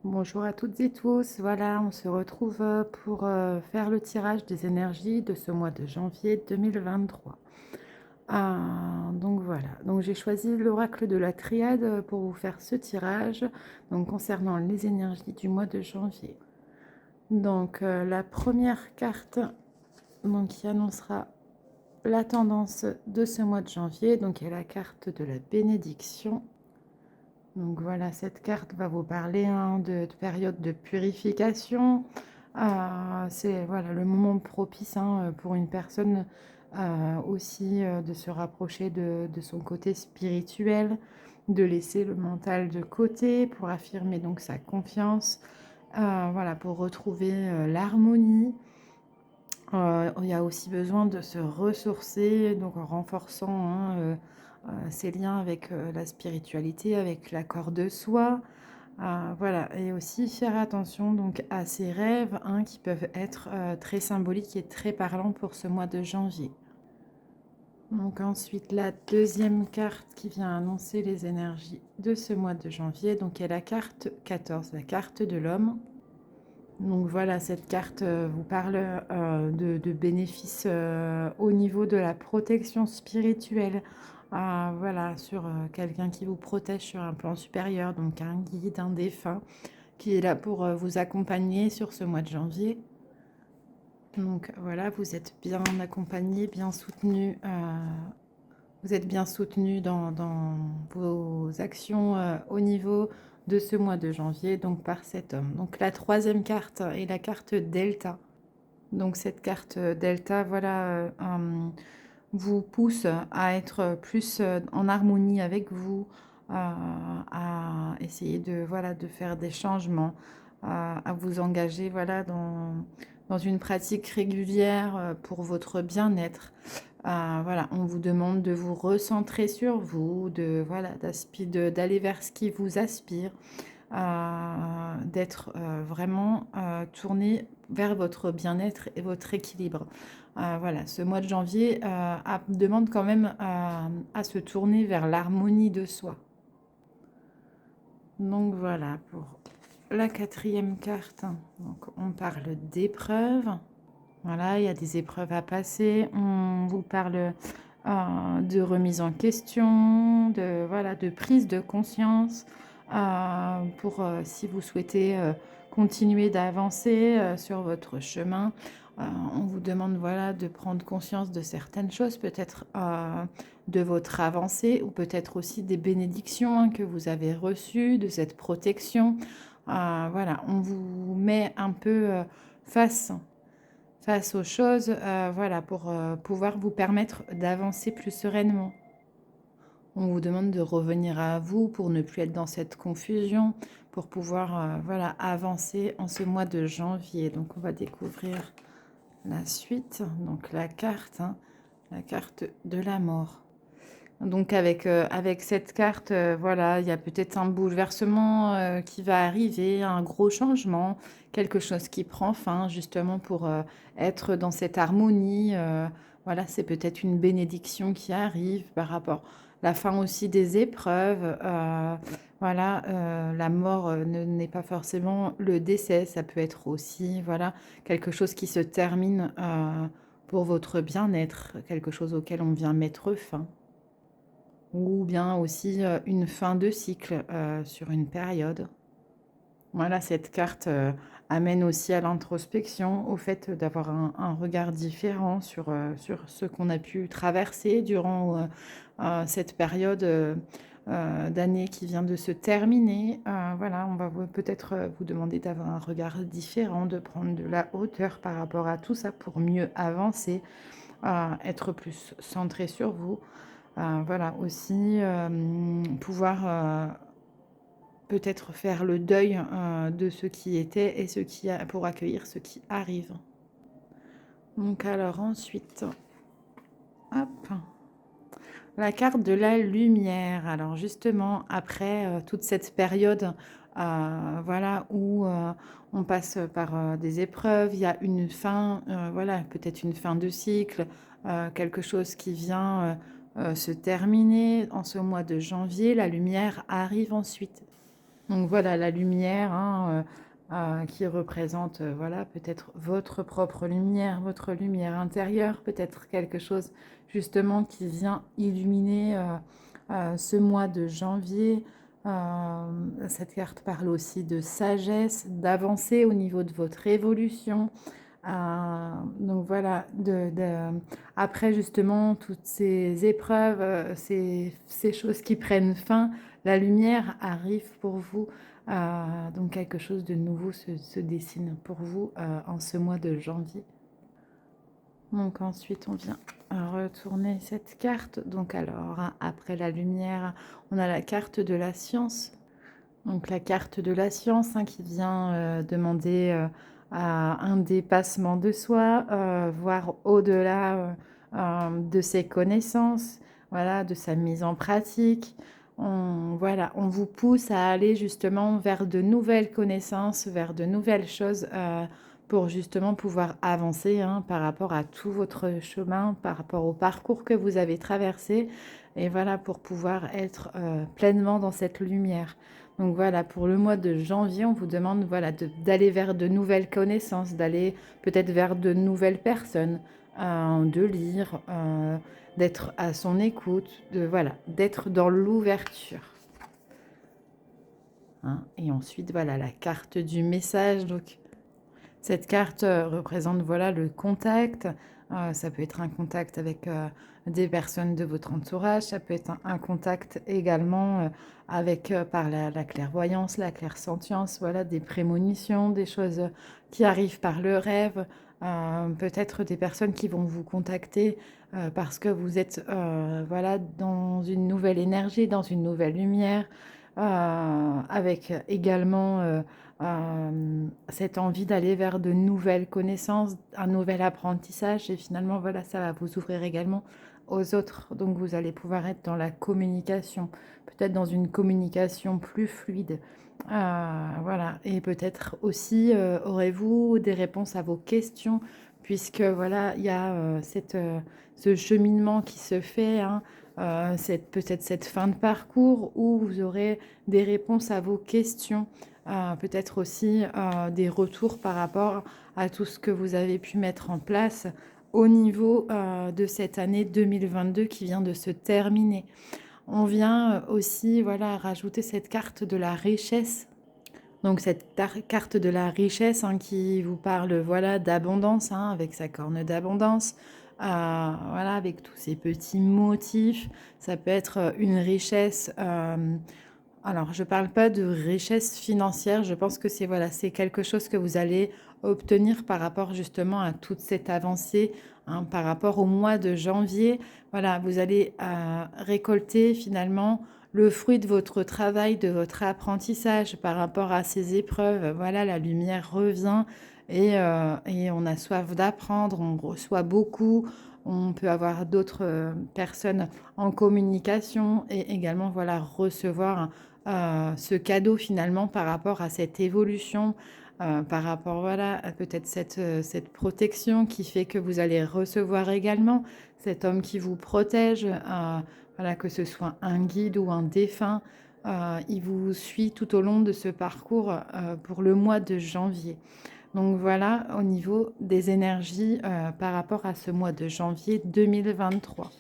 Bonjour à toutes et tous. Voilà, on se retrouve pour faire le tirage des énergies de ce mois de janvier 2023. Donc voilà, donc j'ai choisi l'oracle de la triade pour vous faire ce tirage donc concernant les énergies du mois de janvier. Donc la première carte donc, qui annoncera la tendance de ce mois de janvier, donc est la carte de la bénédiction. Donc voilà, cette carte va vous parler de période de purification. C'est voilà, le moment propice pour une personne aussi de se rapprocher de son côté spirituel, de laisser le mental de côté pour affirmer donc sa confiance, voilà, pour retrouver l'harmonie. Il y a aussi besoin de se ressourcer, donc en renforçant ses liens avec la spiritualité, avec l'accord de soi. Voilà, et aussi faire attention donc à ses rêves qui peuvent être très symboliques et très parlants pour ce mois de janvier. Donc ensuite, la deuxième carte qui vient annoncer les énergies de ce mois de janvier, donc est la carte 14, la carte de l'homme. Donc voilà, cette carte vous parle de bénéfices au niveau de la protection spirituelle. Voilà, sur quelqu'un qui vous protège sur un plan supérieur, donc un guide, un défunt, qui est là pour vous accompagner sur ce mois de janvier. Donc voilà, vous êtes bien accompagné, bien soutenu. Vous êtes bien soutenu dans vos actions au niveau de ce mois de janvier, donc par cet homme. Donc la troisième carte est la carte Delta. Donc cette carte Delta, voilà, vous pousse à être plus en harmonie avec vous, à essayer de, voilà, de faire des changements, à vous engager voilà, dans une pratique régulière pour votre bien-être. Voilà, on vous demande de vous recentrer sur vous, de voilà, d'aller vers ce qui vous aspire, d'être vraiment tourné vers votre bien-être et votre équilibre. Voilà, ce mois de janvier demande quand même à se tourner vers l'harmonie de soi. Donc voilà, pour la quatrième carte, donc on parle d'épreuves. Voilà, il y a des épreuves à passer. On vous parle de remise en question, de, voilà, de prise de conscience pour si vous souhaitez continuer d'avancer sur votre chemin. On vous demande voilà, de prendre conscience de certaines choses, peut-être de votre avancée ou peut-être aussi des bénédictions que vous avez reçues, de cette protection. Voilà, on vous met un peu face aux choses, voilà, pour pouvoir vous permettre d'avancer plus sereinement. On vous demande de revenir à vous pour ne plus être dans cette confusion, pour pouvoir voilà, avancer en ce mois de janvier. Donc on va découvrir la suite, donc la carte de la mort. Donc avec cette carte, voilà, il y a peut-être un bouleversement qui va arriver, un gros changement, quelque chose qui prend fin justement pour être dans cette harmonie. Voilà, c'est peut-être une bénédiction qui arrive par rapport la fin aussi des épreuves. Voilà, la mort n'est pas forcément le décès, ça peut être aussi voilà quelque chose qui se termine pour votre bien-être, quelque chose auquel on vient mettre fin ou bien aussi une fin de cycle sur une période. Voilà, cette carte amène aussi à l'introspection, au fait d'avoir un regard différent sur ce qu'on a pu traverser durant cette période d'année qui vient de se terminer. Voilà, on va peut-être vous demander d'avoir un regard différent, de prendre de la hauteur par rapport à tout ça pour mieux avancer, être plus centré sur vous. Voilà, aussi pouvoir peut-être faire le deuil de ce qui était et ce qui a, pour accueillir ce qui arrive. Donc alors ensuite, hop, la carte de la lumière. Alors justement, après toute cette période voilà, où on passe par des épreuves, il y a une fin, voilà, peut-être une fin de cycle, quelque chose qui vient se terminer en ce mois de janvier. La lumière arrive ensuite. Donc voilà, la lumière hein, qui représente voilà, peut-être votre propre lumière, votre lumière intérieure, peut-être quelque chose justement qui vient illuminer ce mois de janvier. Cette carte parle aussi de sagesse, d'avancer au niveau de votre évolution. Donc voilà, après justement toutes ces épreuves, ces choses qui prennent fin, la lumière arrive pour vous. Donc quelque chose de nouveau se dessine pour vous en ce mois de janvier. Donc ensuite on vient retourner cette carte. Donc alors, hein, après la lumière, on a la carte de la science. Donc la carte de la science hein, qui vient demander à un dépassement de soi, voir au-delà de ses connaissances, voilà, de sa mise en pratique. Voilà, on vous pousse à aller justement vers de nouvelles connaissances, vers de nouvelles choses pour justement pouvoir avancer hein, par rapport à tout votre chemin, par rapport au parcours que vous avez traversé, et voilà, pour pouvoir être pleinement dans cette lumière. Donc voilà, pour le mois de janvier, on vous demande voilà, d'aller vers de nouvelles connaissances, d'aller peut-être vers de nouvelles personnes, de lire, d'être à son écoute, voilà, d'être dans l'ouverture. Hein. Et ensuite, voilà, la carte du message. Donc, cette carte représente voilà, le contact. Ça peut être un contact avec des personnes de votre entourage. Ça peut être un contact également avec par la clairvoyance, la clairsentience, voilà, des prémonitions, des choses qui arrivent par le rêve. Peut-être des personnes qui vont vous contacter parce que vous êtes voilà, dans une nouvelle énergie, dans une nouvelle lumière, avec également cette envie d'aller vers de nouvelles connaissances, un nouvel apprentissage. Et finalement, voilà, ça va vous ouvrir également aux autres. Donc, vous allez pouvoir être dans la communication, peut-être dans une communication plus fluide. Voilà. Et peut-être aussi, aurez-vous des réponses à vos questions, puisque voilà, il y a ce cheminement qui se fait, hein, peut-être cette fin de parcours où vous aurez des réponses à vos questions. Peut-être aussi des retours par rapport à tout ce que vous avez pu mettre en place au niveau de cette année 2022 qui vient de se terminer. On vient aussi voilà, rajouter cette carte de la richesse. Donc cette carte de la richesse hein, qui vous parle voilà, d'abondance, hein, avec sa corne d'abondance, voilà, avec tous ces petits motifs. Ça peut être une richesse alors, je ne parle pas de richesse financière, je pense que c'est voilà, c'est quelque chose que vous allez obtenir par rapport justement à toute cette avancée, hein, par rapport au mois de janvier. Voilà, vous allez récolter finalement le fruit de votre travail, de votre apprentissage par rapport à ces épreuves. Voilà, la lumière revient et on a soif d'apprendre, on reçoit beaucoup. On peut avoir d'autres personnes en communication et également voilà, recevoir ce cadeau finalement par rapport à cette évolution, par rapport voilà, à peut-être cette protection qui fait que vous allez recevoir également cet homme qui vous protège, voilà, que ce soit un guide ou un défunt. Il vous suit tout au long de ce parcours pour le mois de janvier. Donc voilà au niveau des énergies par rapport à ce mois de janvier 2023.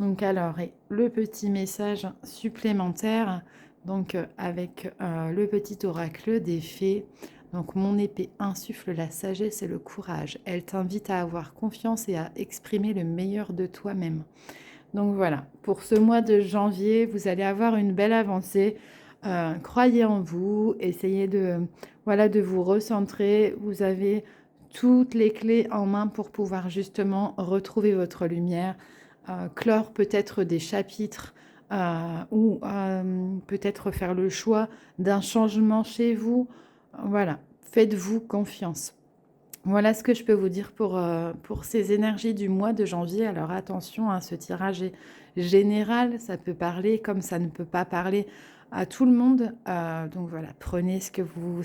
Donc alors, et le petit message supplémentaire, donc avec le petit oracle des fées. Donc mon épée insuffle la sagesse et le courage. Elle t'invite à avoir confiance et à exprimer le meilleur de toi-même. Donc voilà, pour ce mois de janvier, vous allez avoir une belle avancée. Croyez en vous, essayez voilà, de vous recentrer. Vous avez toutes les clés en main pour pouvoir justement retrouver votre lumière, clore peut-être des chapitres ou peut-être faire le choix d'un changement chez vous. Voilà, faites-vous confiance. Voilà ce que je peux vous dire pour ces énergies du mois de janvier. Alors attention, hein, ce tirage est général, ça peut parler comme ça ne peut pas parler à tout le monde. Donc voilà, prenez ce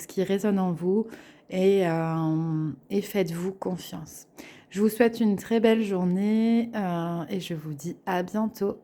qui résonne en vous et faites-vous confiance. Je vous souhaite une très belle journée et je vous dis à bientôt.